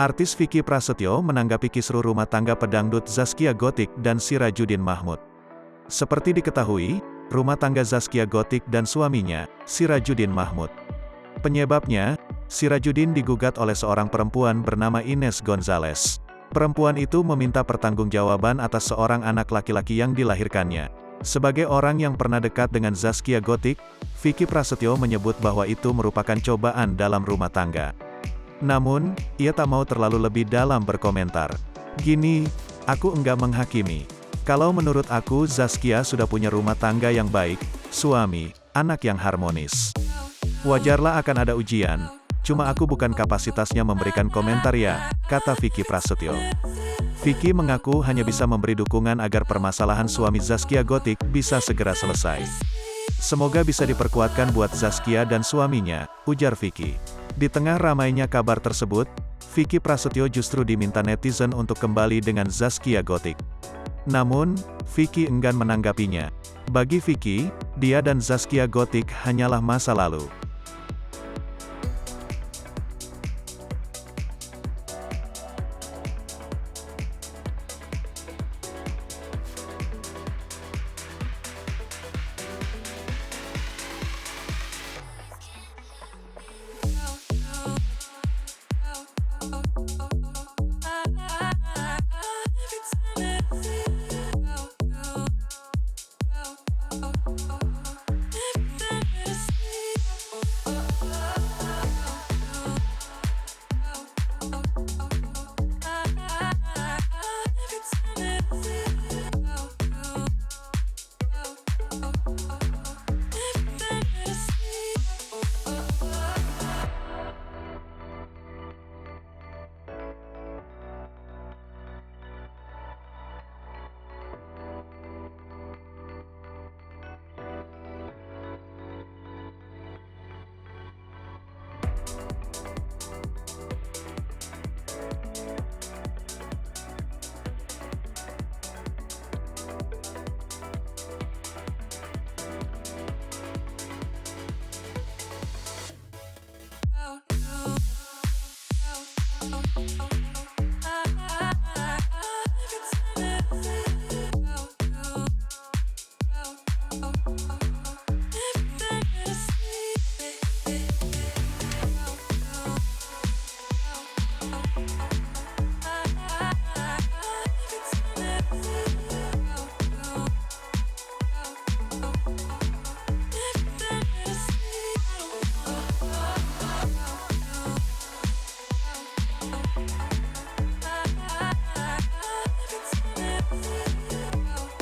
Artis Vicky Prasetyo menanggapi kisruh rumah tangga pedangdut Zaskia Gotik dan Sirajuddin Mahmud. Seperti diketahui, rumah tangga Zaskia Gotik dan suaminya, Sirajuddin Mahmud. Penyebabnya, Sirajuddin digugat oleh seorang perempuan bernama Ines Gonzalez. Perempuan itu meminta pertanggungjawaban atas seorang anak laki-laki yang dilahirkannya. Sebagai orang yang pernah dekat dengan Zaskia Gotik, Vicky Prasetyo menyebut bahwa itu merupakan cobaan dalam rumah tangga. Namun, ia tak mau terlalu lebih dalam berkomentar. "Gini, aku enggak menghakimi. Kalau menurut aku Zaskia sudah punya rumah tangga yang baik, suami, anak yang harmonis. Wajarlah akan ada ujian, cuma aku bukan kapasitasnya memberikan komentar ya," kata Vicky Prasetyo. Vicky mengaku hanya bisa memberi dukungan agar permasalahan suami Zaskia Gotik bisa segera selesai. "Semoga bisa diperkuatkan buat Zaskia dan suaminya," ujar Vicky. Di tengah ramainya kabar tersebut, Vicky Prasetyo justru diminta netizen untuk kembali dengan Zaskia Gotik. Namun, Vicky enggan menanggapinya. Bagi Vicky, dia dan Zaskia Gotik hanyalah masa lalu.